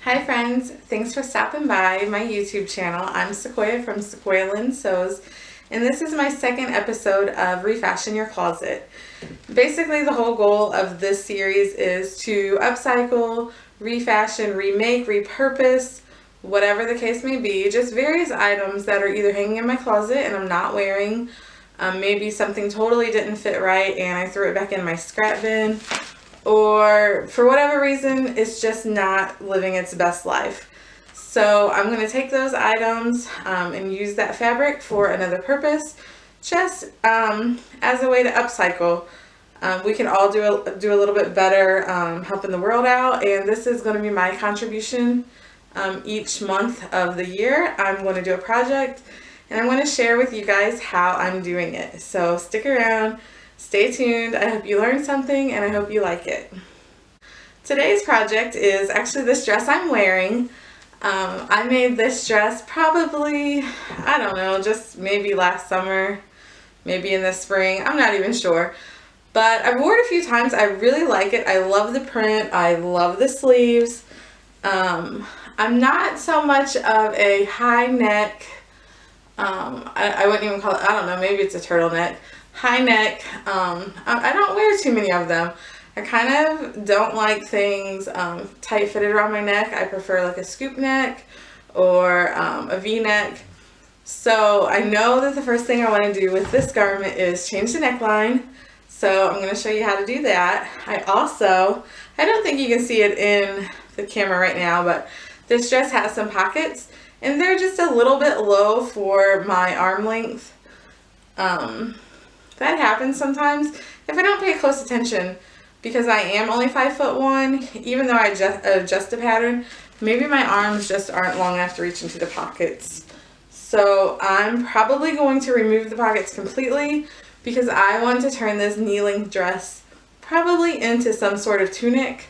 Hi friends, thanks for stopping by my YouTube channel. I'm Sequoia from Sequoia Lynn Sews, and this is my second episode of Refashion Your Closet. Basically, the whole goal of this series is to upcycle, refashion, remake, repurpose, whatever the case may be, just various items that are either hanging in my closet and I'm not wearing, maybe something totally didn't fit right and I threw it back in my scrap bin, or for whatever reason it's just not living its best life. So I'm going to take those items and use that fabric for another purpose, just as a way to upcycle. We can all do a little bit better helping the world out, and this is going to be my contribution each month of the year. I'm going to do a project and I'm going to share with you guys how I'm doing it. So stick around. Stay tuned. I hope you learned something and I hope you like it. Today's project is actually this dress I'm wearing. I made this dress probably, I don't know, just maybe last summer, maybe in the spring. I'm not even sure. But I've worn it a few times. I really like it. I love the print. I love the sleeves. I'm not so much of a high neck, I wouldn't even call it, I don't know, maybe it's a turtleneck. High neck. I don't wear too many of them. I kind of don't like things tight fitted around my neck. I prefer like a scoop neck or a V-neck. So I know that the first thing I want to do with this garment is change the neckline. So I'm going to show you how to do that. I don't think you can see it in the camera right now, but this dress has some pockets and they're just a little bit low for my arm length. That happens sometimes if I don't pay close attention, because I am only 5'1", even though I adjust the pattern, maybe my arms just aren't long enough to reach into the pockets. So I'm probably going to remove the pockets completely because I want to turn this knee-length dress probably into some sort of tunic.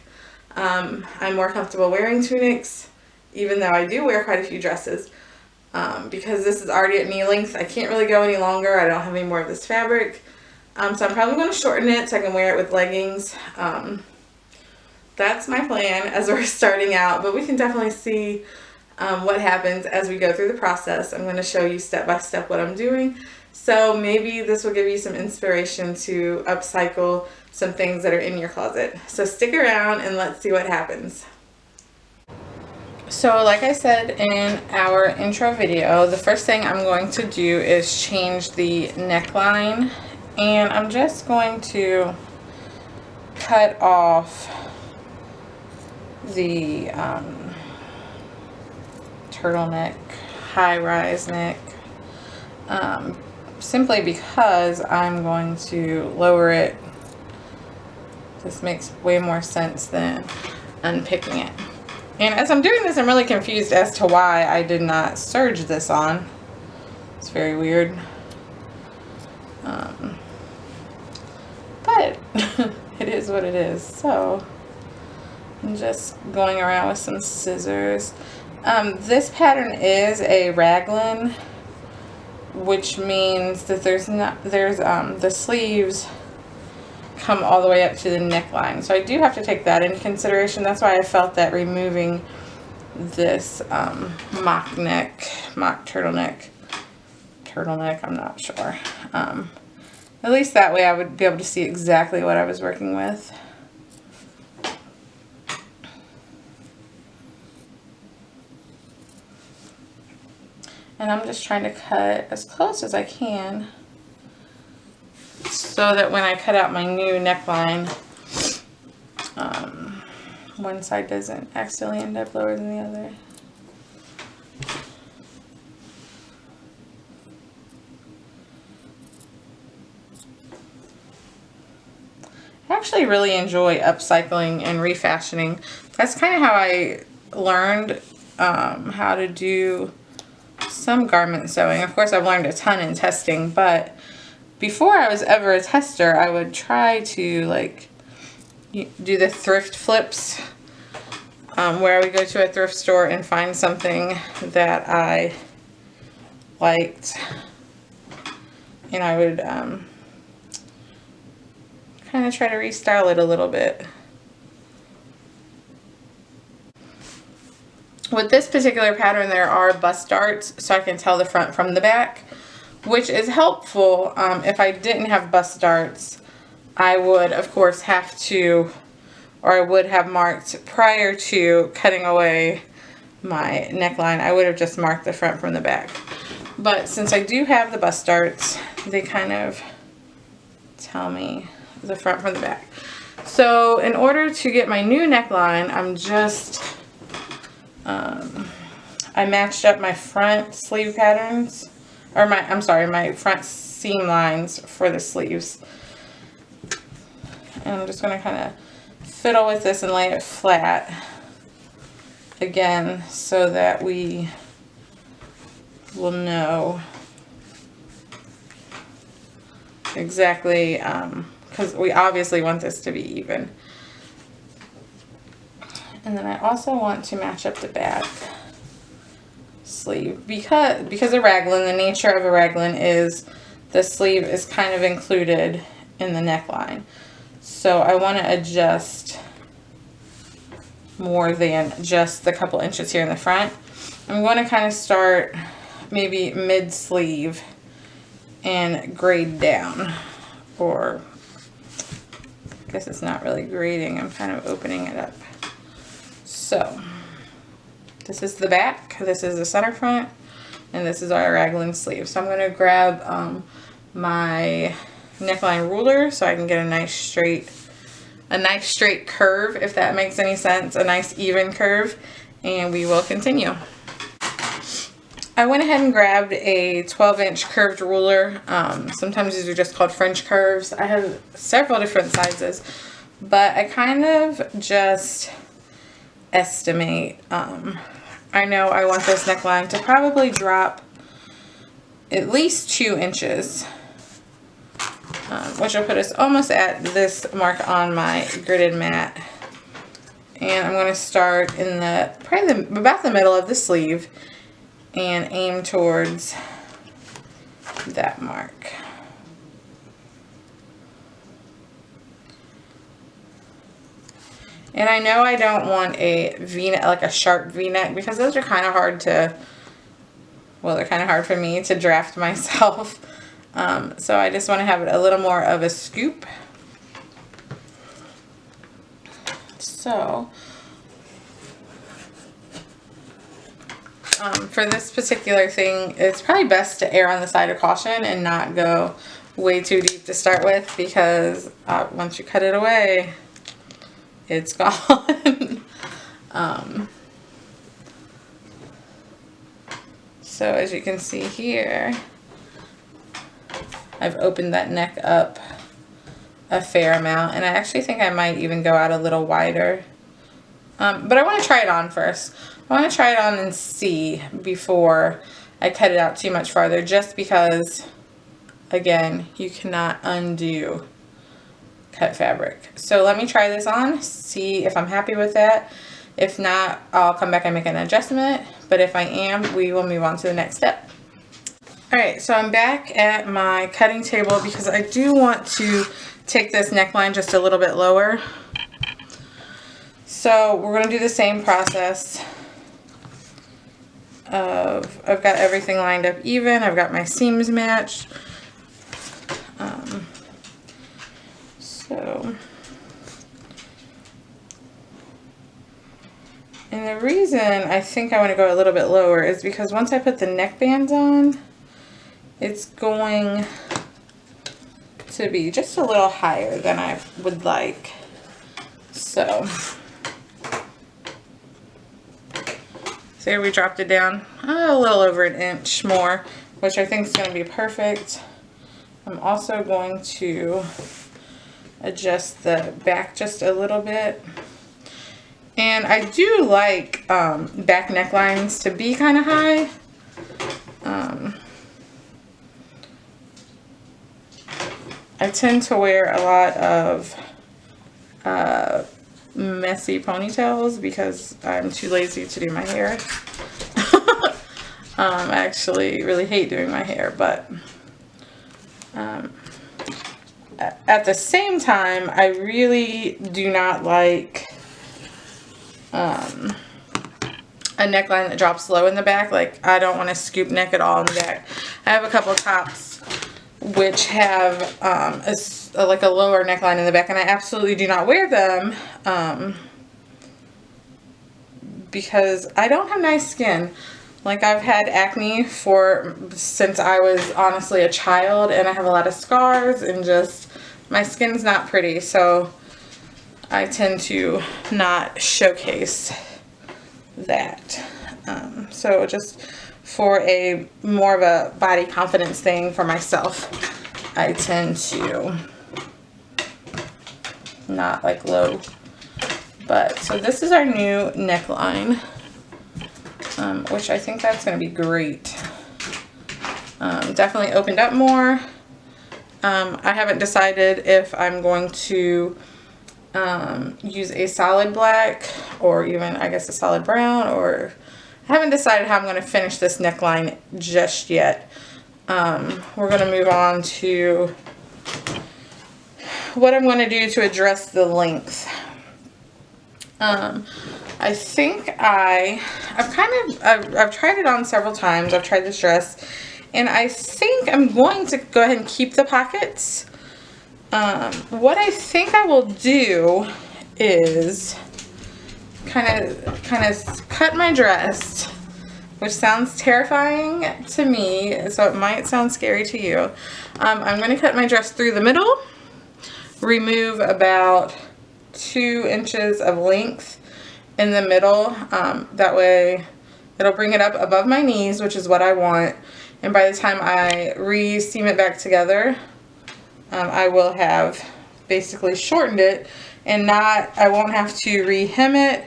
I'm more comfortable wearing tunics, even though I do wear quite a few dresses. Because this is already at knee length, I can't really go any longer. I don't have any more of this fabric. So I'm probably going to shorten it so I can wear it with leggings. That's my plan as we're starting out, but we can definitely see what happens as we go through the process. I'm going to show you step by step what I'm doing. So maybe this will give you some inspiration to upcycle some things that are in your closet. So stick around and let's see what happens. So like I said in our intro video, the first thing I'm going to do is change the neckline, and I'm just going to cut off the turtleneck, high-rise neck, simply because I'm going to lower it. This makes way more sense than unpicking it. And as I'm doing this, I'm really confused as to why I did not serge this on. It's very weird. But it is what it is. So I'm just going around with some scissors. This pattern is a raglan, which means that the sleeves come all the way up to the neckline. So I do have to take that into consideration. That's why I felt that removing this mock turtleneck, I'm not sure. At least that way I would be able to see exactly what I was working with. And I'm just trying to cut as close as I can, so that when I cut out my new neckline, one side doesn't accidentally end up lower than the other. I actually really enjoy upcycling and refashioning. That's kind of how I learned how to do some garment sewing. Of course, I've learned a ton in testing, but before I was ever a tester, I would try to like do the thrift flips, where I would go to a thrift store and find something that I liked, and I would kind of try to restyle it a little bit. With this particular pattern, there are bust darts, so I can tell the front from the back, which is helpful. If I didn't have bust darts, I would, of course, have to, or I would have marked prior to cutting away my neckline. I would have just marked the front from the back. But since I do have the bust darts, they kind of tell me the front from the back. So in order to get my new neckline, I'm just, I matched up my front sleeve patterns, or my front seam lines for the sleeves. And I'm just going to kind of fiddle with this and lay it flat again so that we will know exactly, because we obviously want this to be even. And then I also want to match up the back sleeve because a raglan, the nature of a raglan is the sleeve is kind of included in the neckline. So I want to adjust more than just the couple inches here in the front. I'm going to kind of start maybe mid-sleeve and grade down, or I guess it's not really grading, I'm kind of opening it up. So this is the back, this is the center front, and this is our raglan sleeve. So I'm going to grab my neckline ruler so I can get a nice straight curve, if that makes any sense, a nice even curve, and we will continue. I went ahead and grabbed a 12-inch curved ruler. Sometimes these are just called French curves. I have several different sizes, but I kind of just estimate. I know I want this neckline to probably drop at least 2 inches, which will put us almost at this mark on my gridded mat. And I'm going to start in about the middle of the sleeve and aim towards that mark. And I know I don't want a V-neck, like a sharp V-neck, because those are kind of hard to, well, they're kind of hard for me to draft myself. So I just want to have it a little more of a scoop. So for this particular thing, it's probably best to err on the side of caution and not go way too deep to start with, because once you cut it away, it's gone. So as you can see here, I've opened that neck up a fair amount, and I actually think I might even go out a little wider. But I want to try it on first. I want to try it on and see before I cut it out too much farther, just because, again, you cannot undo cut fabric. So let me try this on, see if I'm happy with that. If not, I'll come back and make an adjustment, but if I am, we will move on to the next step. Alright, so I'm back at my cutting table because I do want to take this neckline just a little bit lower. So we're going to do the same process of, I've got everything lined up even, I've got my seams matched. And the reason I think I want to go a little bit lower is because once I put the neck bands on, it's going to be just a little higher than I would like. So here we dropped it down a little over an inch more, which I think is going to be perfect. I'm also going to adjust the back just a little bit. And I do like back necklines to be kind of high. I tend to wear a lot of messy ponytails because I'm too lazy to do my hair. I actually really hate doing my hair, but at the same time, I really do not like a neckline that drops low in the back. Like, I don't want a scoop neck at all in the back. I have a couple tops which have like a lower neckline in the back, and I absolutely do not wear them because I don't have nice skin. Like, I've had acne since I was honestly a child, and I have a lot of scars, and just my skin's not pretty, so I tend to not showcase that. So just for a more of a body confidence thing for myself, I tend to not like low butt. So this is our new neckline, which I think that's going to be great. Definitely opened up more. I haven't decided if I'm going to use a solid black or even, I guess, a solid brown, or I haven't decided how I'm going to finish this neckline just yet. We're going to move on to what I'm going to do to address the length. I think I've tried it on several times. I've tried this dress, and I think I'm going to go ahead and keep the pockets. What I think I will do is kind of cut my dress, which sounds terrifying to me, so it might sound scary to you. I'm going to cut my dress through the middle, remove about 2 inches of length in the middle. That way it'll bring it up above my knees, which is what I want. And by the time I re-seam it back together, I will have basically shortened it, and I won't have to re-hem it.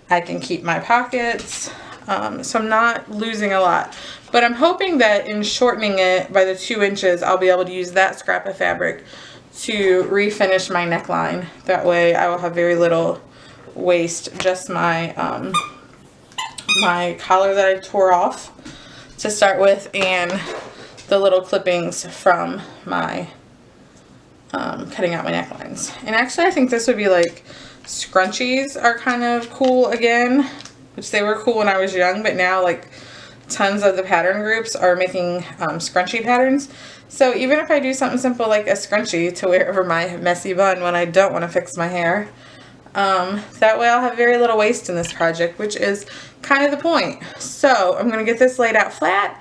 I can keep my pockets, so I'm not losing a lot. But I'm hoping that in shortening it by the 2 inches, I'll be able to use that scrap of fabric to refinish my neckline. That way I will have very little waste, just my my collar that I tore off to start with, and the little clippings from my cutting out my necklines. And actually, I think this would be like, scrunchies are kind of cool again, which they were cool when I was young, but now like tons of the pattern groups are making scrunchie patterns. So even if I do something simple like a scrunchie to wear over my messy bun when I don't want to fix my hair, that way I'll have very little waste in this project, which is kind of the point. So I'm going to get this laid out flat.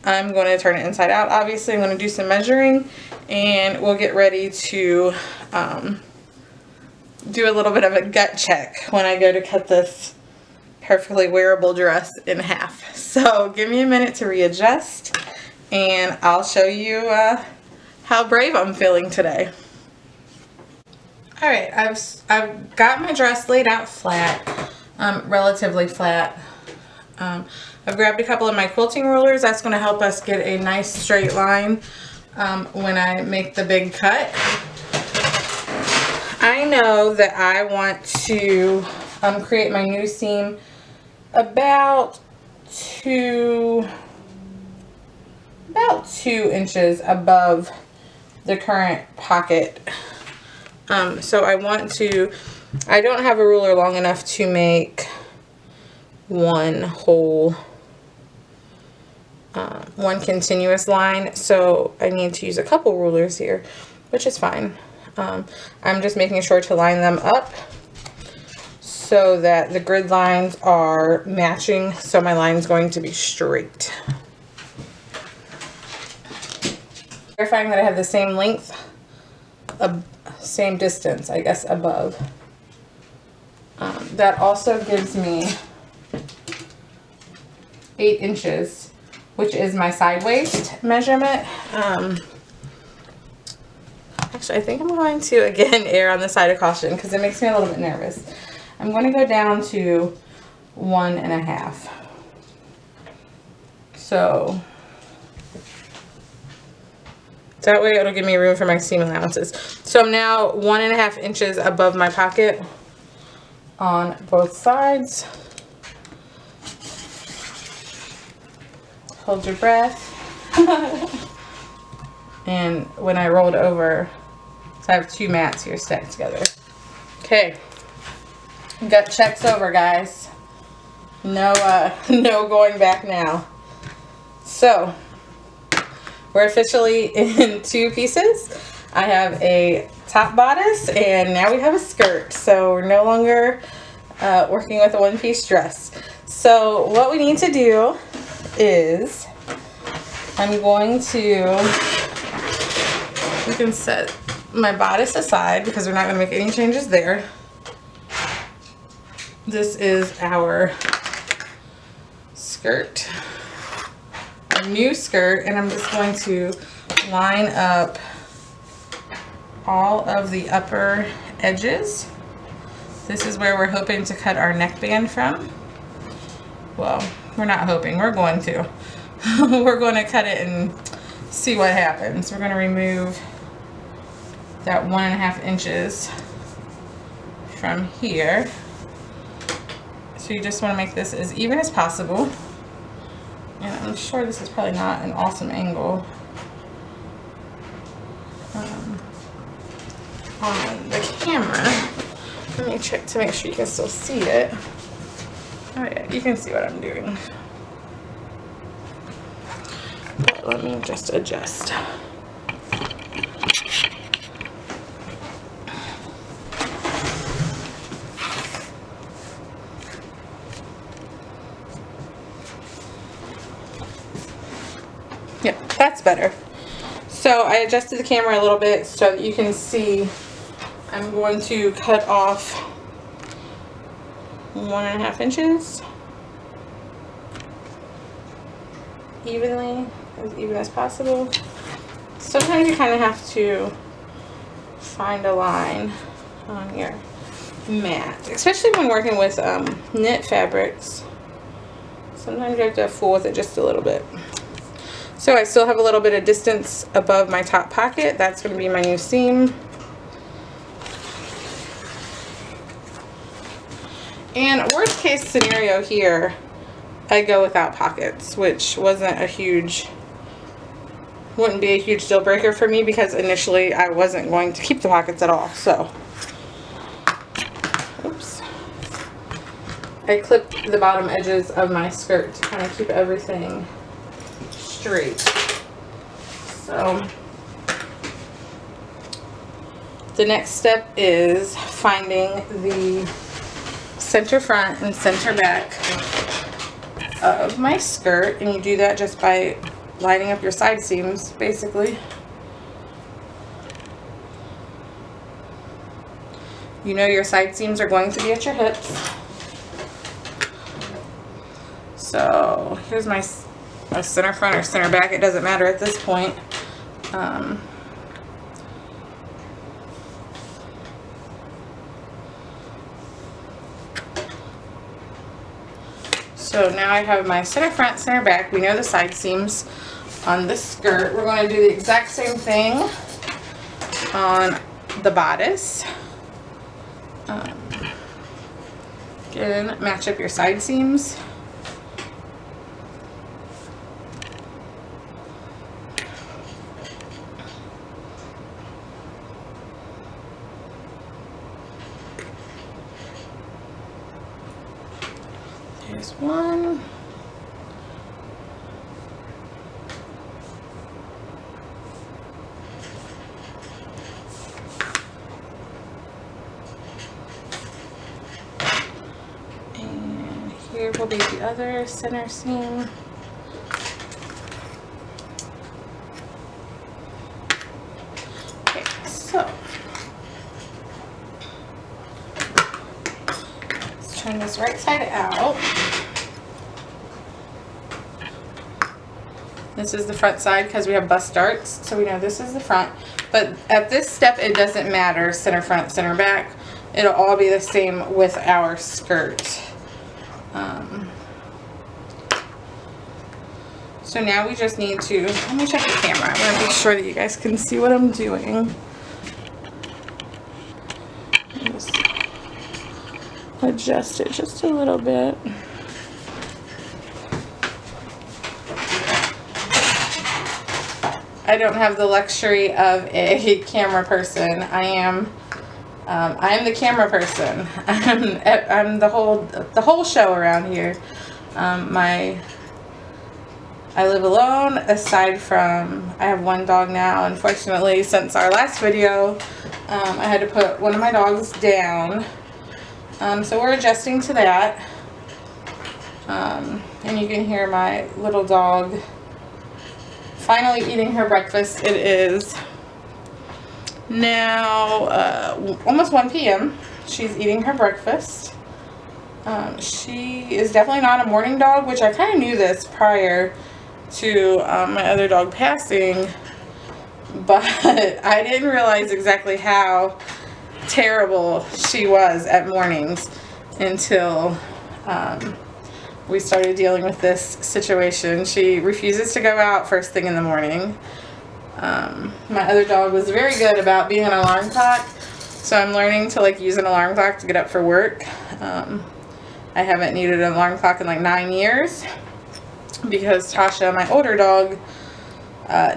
I'm going to turn it inside out. Obviously, I'm going to do some measuring, and we'll get ready to do a little bit of a gut check when I go to cut this perfectly wearable dress in half. So give me a minute to readjust, and I'll show you how brave I'm feeling today. Alright, I've got my dress laid out flat, relatively flat. I've grabbed a couple of my quilting rulers. That's going to help us get a nice straight line when I make the big cut. I know that I want to create my new seam about 2 inches above the current pocket. So I don't have a ruler long enough to make one whole one continuous line, so I need to use a couple rulers here, which is fine. I'm just making sure to line them up so that the grid lines are matching, so my line is going to be straight. Verifying that I have the same length, same distance, I guess, above. That also gives me 8 inches, which is my side waist measurement. Actually, I think I'm going to, again, err on the side of caution because it makes me a little bit nervous. I'm going to go down to 1.5. So that way it'll give me room for my seam allowances. So I'm now 1.5 inches above my pocket on both sides. Hold your breath. And when I rolled over, so I have 2 mats here stacked together. Okay, gut check's over, guys. No going back now. So we're officially in 2 pieces. I have a top bodice and now we have a skirt. So we're no longer working with a 1-piece dress. So what we need to do is I'm going to, you can set my bodice aside because we're not going to make any changes there. This is our skirt, our new skirt, and I'm just going to line up all of the upper edges. This is where we're hoping to cut our neckband from. Well, we're not hoping, we're going to. We're going to cut it and see what happens. We're going to remove that 1.5 inches from here. So you just want to make this as even as possible. And I'm sure this is probably not an awesome angle on the camera. Let me check to make sure you can still see it. Oh yeah, you can see what I'm doing. But let me just adjust. Yeah, that's better. So I adjusted the camera a little bit so that you can see. I'm going to cut off 1.5 inches evenly, as even as possible. Sometimes you kind of have to find a line on your mat, especially when working with knit fabrics. Sometimes you have to fool with it just a little bit. So I still have a little bit of distance above my top pocket. That's going to be my new seam. And worst case scenario here, I go without pockets, which wouldn't be a huge deal breaker for me because initially I wasn't going to keep the pockets at all. So, oops. I clipped the bottom edges of my skirt to kind of keep everything straight. So the next step is finding the center front and center back of my skirt, and you do that just by lining up your side seams basically. You know your side seams are going to be at your hips. So here's my center front or center back, it doesn't matter at this point. So now I have my center front, center back. We know the side seams on the skirt. We're going to do the exact same thing on the bodice. Again, match up your side seams. There's one. And here will be the other center seam. Okay, so let's turn this right side out. This is the front side because we have bust darts, so we know this is the front. But at this step, it doesn't matter center front, center back. It'll all be the same with our skirt. So now we just need to, let me check the camera. I'm going to be sure that you guys can see what I'm doing. Just adjust it just a little bit. I don't have the luxury of a camera person. I am I'm the camera person. I'm the whole show around here. I live alone, aside from I have one dog now. Unfortunately, since our last video, I had to put one of my dogs down. So we're adjusting to that. And you can hear my little dog finally eating her breakfast. It is now almost 1 p.m. She's eating her breakfast. She is definitely not a morning dog, which I kind of knew this prior to my other dog passing, but I didn't realize exactly how terrible she was at mornings until we started dealing with this situation. She refuses to go out first thing in the morning. My other dog was very good about being an alarm clock, so I'm learning to like use an alarm clock to get up for work. I haven't needed an alarm clock in like 9 years because Tasha, my older dog,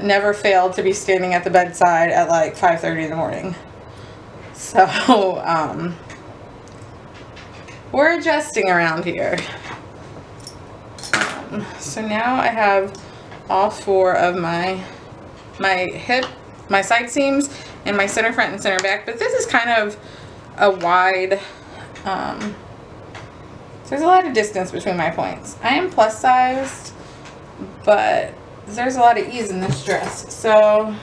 never failed to be standing at the bedside at like 5:30 in the morning. So we're adjusting around here. So now I have all 4 of my hip, my side seams, and my center front and center back, but this is kind of a wide, there's a lot of distance between my points. I am plus sized, but there's a lot of ease in this dress, so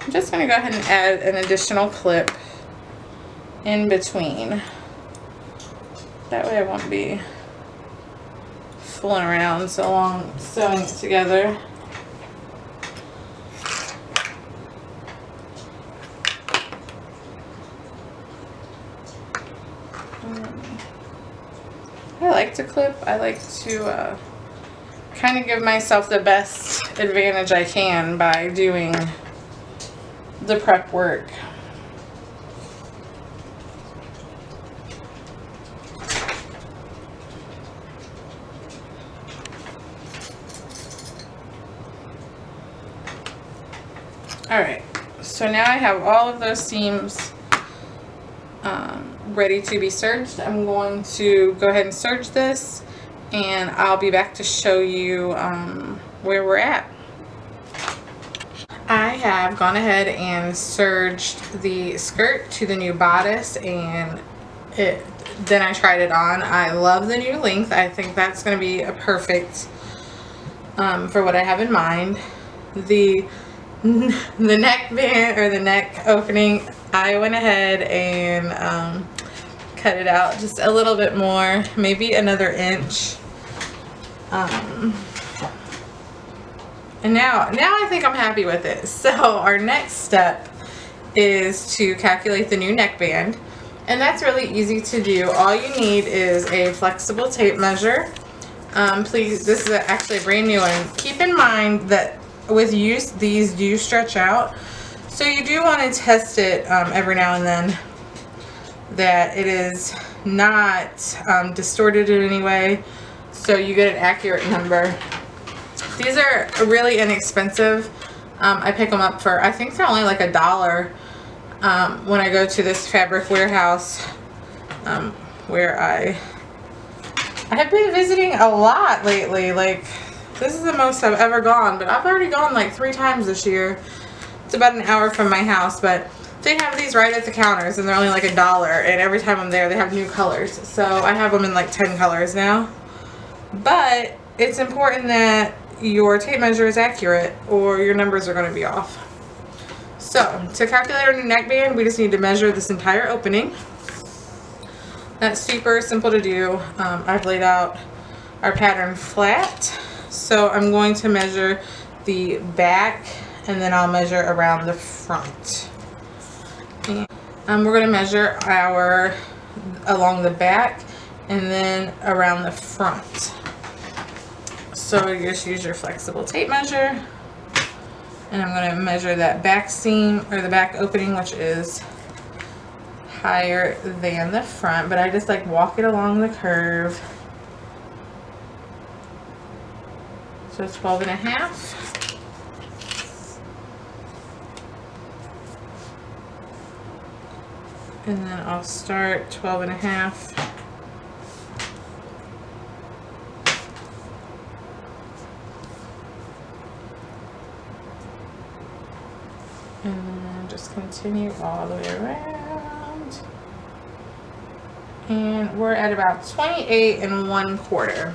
I'm just going to go ahead and add an additional clip in between. That way I won't be fooling around so long sewing it together. I like to clip. I like to kind of give myself the best advantage I can by doing the prep work. Alright, so now I have all of those seams ready to be serged. I'm going to go ahead and serge this, and I'll be back to show you where we're at. I have gone ahead and serged the skirt to the new bodice, and then I tried it on. I love the new length. I think that's going to be a perfect for what I have in mind. The neckband, or the neck opening, I went ahead and cut it out just a little bit more, maybe another inch. And now I think I'm happy with it. So our next step is to calculate the new neckband, and that's really easy to do. All you need is a flexible tape measure. Please, this is actually a brand new one. Keep in mind that with use, these do stretch out, so you do want to test it every now and then that it is not distorted in any way, so you get an accurate number. These are really inexpensive. I pick them up for, I think they're only like $1 when I go to this fabric warehouse where I have been visiting a lot lately. Like, this is the most I've ever gone, but I've already gone like 3 times this year. It's about an hour from my house, but they have these right at the counters, and they're only like $1, and every time I'm there they have new colors. So I have them in like 10 colors now. But it's important that your tape measure is accurate, or your numbers are going to be off. So to calculate our new neckband, we just need to measure this entire opening. That's super simple to do. I've laid out our pattern flat, so I'm going to measure the back, and then I'll measure around the front. And we're going to measure along the back and then around the front. So you just use your flexible tape measure, and I'm going to measure that back seam, or the back opening, which is higher than the front, but I just like walk it along the curve. So 12.5. And then I'll start 12.5. And then just continue all the way around. And we're at about 28 1/4.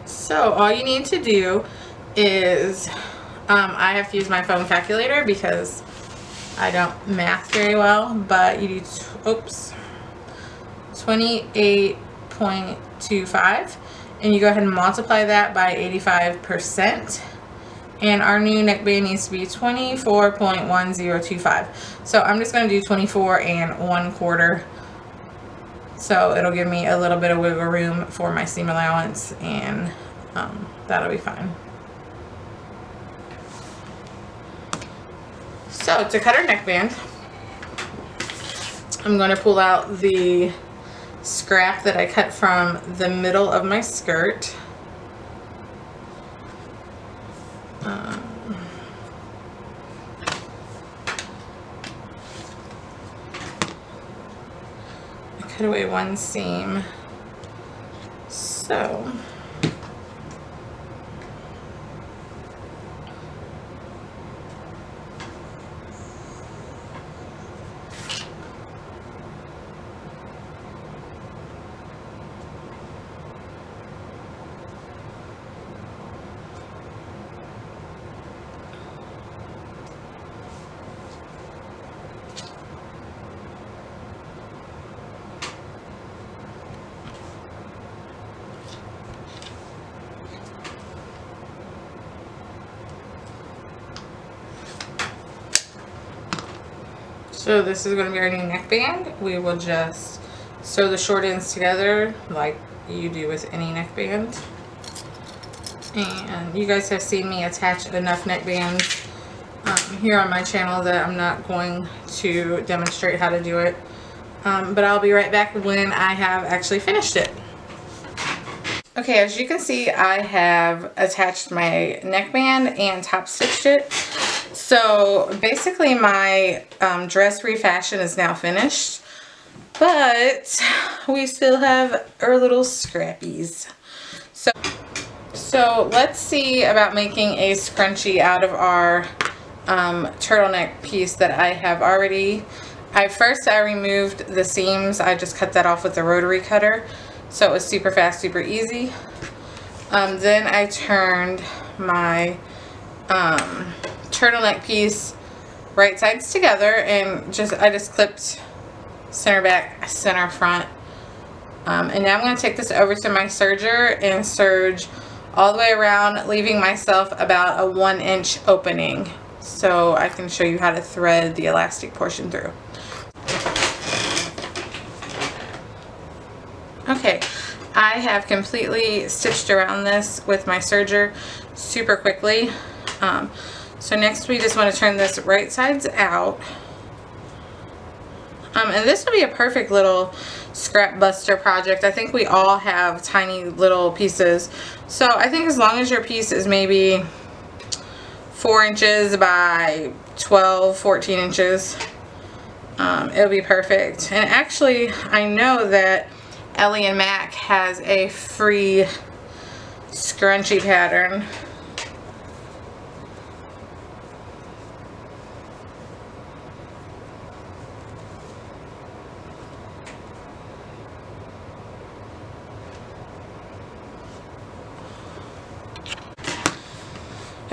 So all you need to do is, I have to use my phone calculator because I don't math very well, but you do, 28.25, and you go ahead and multiply that by 85%. And our new neckband needs to be 24.1025. So I'm just going to do 24 1/4. So it'll give me a little bit of wiggle room for my seam allowance, and that'll be fine. So to cut our neckband, I'm going to pull out the scrap that I cut from the middle of my skirt. Cut away one seam. So So this is going to be our new neckband. We will just sew the short ends together like you do with any neckband. And you guys have seen me attach enough neckbands here on my channel that I'm not going to demonstrate how to do it. But I'll be right back when I have actually finished it. Okay, as you can see, I have attached my neckband and top stitched it. So basically my dress refashion is now finished, but we still have our little scrappies. So let's see about making a scrunchie out of our turtleneck piece that I have already. First I removed the seams. I just cut that off with the rotary cutter, so it was super fast, super easy. Then I turned my turtleneck piece right sides together, and I just clipped center back, center front. And now I'm going to take this over to my serger and serge all the way around, leaving myself about a 1-inch opening so I can show you how to thread the elastic portion through. Okay, I have completely stitched around this with my serger super quickly. So next we just want to turn this right sides out. And this would be a perfect little scrap buster project. I think we all have tiny little pieces. So I think as long as your piece is maybe 4 inches by 12, 14 inches, it'll be perfect. And actually, I know that Ellie and Mac has a free scrunchie pattern.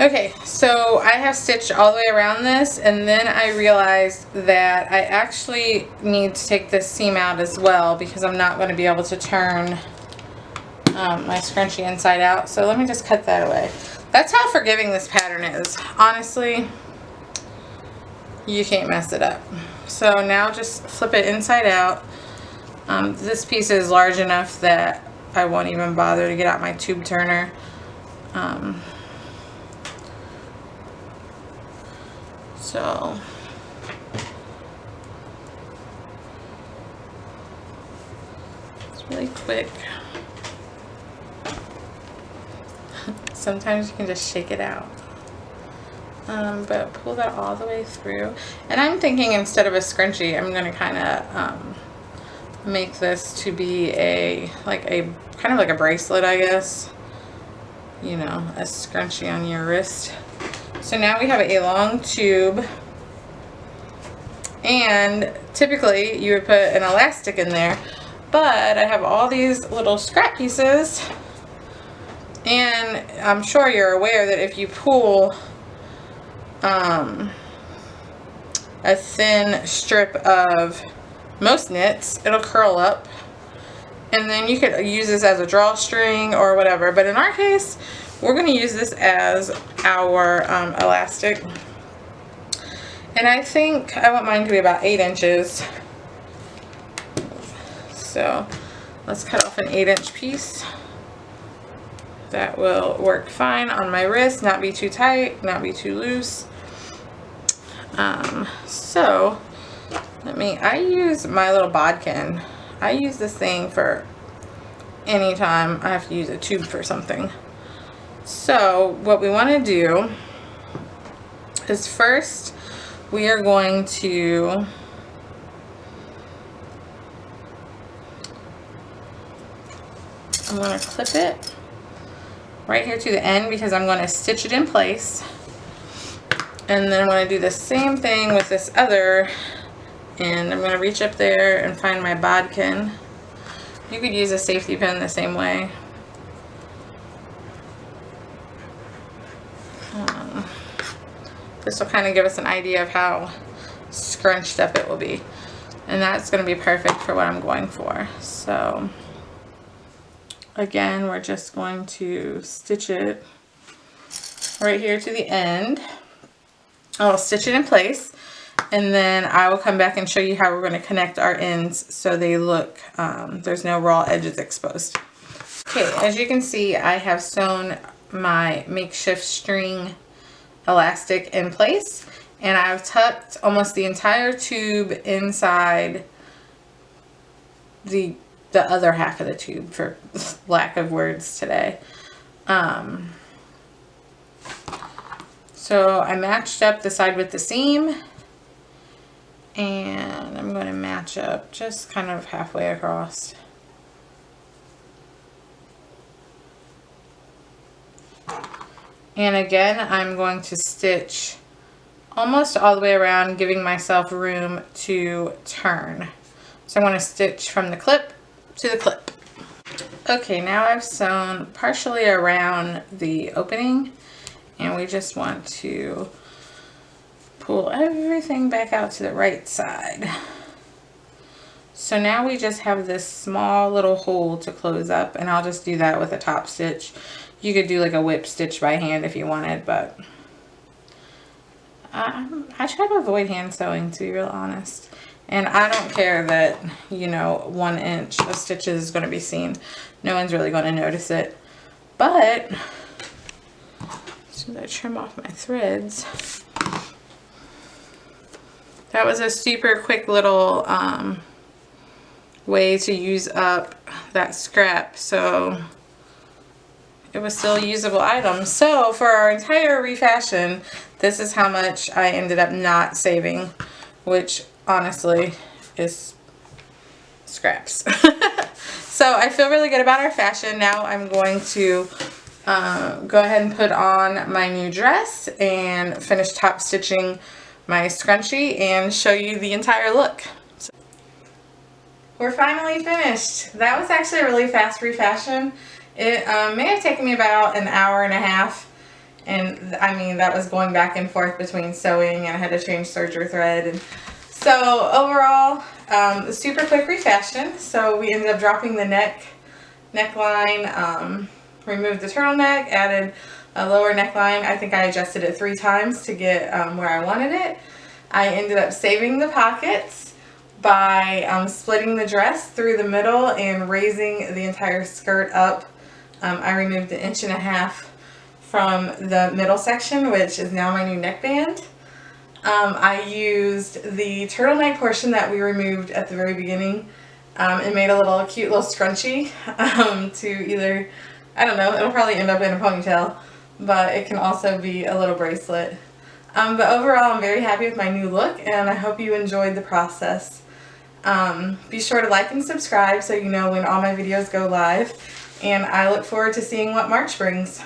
Okay, so I have stitched all the way around this, and then I realized that I actually need to take this seam out as well because I'm not going to be able to turn my scrunchie inside out. So let me just cut that away. That's how forgiving this pattern is. Honestly, you can't mess it up. So now just flip it inside out. This piece is large enough that I won't even bother to get out my tube turner. So it's really quick. Sometimes you can just shake it out. but pull that all the way through. And I'm thinking instead of a scrunchie, I'm going to kind of make this to be a kind of like a bracelet, I guess. You know, a scrunchie on your wrist. So now we have a long tube, and typically you would put an elastic in there, but I have all these little scrap pieces, and I'm sure you're aware that if you pull a thin strip of most knits, it'll curl up, and then you could use this as a drawstring or whatever, but in our case we're going to use this as our elastic. And I think I want mine to be about 8 inches. So let's cut off an 8-inch piece. That will work fine on my wrist, not be too tight, not be too loose. So I use my little bodkin. I use this thing for any time I have to use a tube for something. So what we want to do is first we are going to I'm going to clip it right here to the end because I'm going to stitch it in place. And then I'm going to do the same thing with this other, and I'm going to reach up there and find my bodkin. You could use a safety pin the same way. This will kind of give us an idea of how scrunched up it will be. And that's going to be perfect for what I'm going for. So again, we're just going to stitch it right here to the end. I'll stitch it in place, and then I will come back and show you how we're going to connect our ends so they look, there's no raw edges exposed. Okay, as you can see, I have sewn my makeshift string elastic in place, and I've tucked almost the entire tube inside the other half of the tube, for lack of words today. So I matched up the side with the seam, and I'm going to match up just kind of halfway across. And again, I'm going to stitch almost all the way around, giving myself room to turn. So I'm going to stitch from the clip to the clip. Okay, now I've sewn partially around the opening, and we just want to pull everything back out to the right side. So now we just have this small little hole to close up, and I'll just do that with a top stitch. You could do like a whip stitch by hand if you wanted, but I try to avoid hand sewing, to be real honest. And I don't care that, you know, 1 inch of stitches is going to be seen. No one's really going to notice it. But as soon as I trim off my threads, that was a super quick little way to use up that scrap, so it was still a usable item. So for our entire refashion, this is how much I ended up not saving, which honestly is scraps. So I feel really good about our fashion. Now I'm going to go ahead and put on my new dress and finish top stitching my scrunchie and show you the entire look. So we're finally finished. That was actually a really fast refashion. It may have taken me about an hour and a half, and I mean that was going back and forth between sewing, and I had to change serger thread. And so overall, super quick refashion. So we ended up dropping the neckline, removed the turtleneck, added a lower neckline. I think I adjusted it 3 times to get where I wanted it. I ended up saving the pockets by splitting the dress through the middle and raising the entire skirt up. I removed 1.5 inches from the middle section, which is now my new neckband. I used the turtleneck portion that we removed at the very beginning and made a cute little scrunchie to either, I don't know, it'll probably end up in a ponytail, but it can also be a little bracelet. But overall, I'm very happy with my new look, and I hope you enjoyed the process. Be sure to like and subscribe so you know when all my videos go live, and I look forward to seeing what March brings.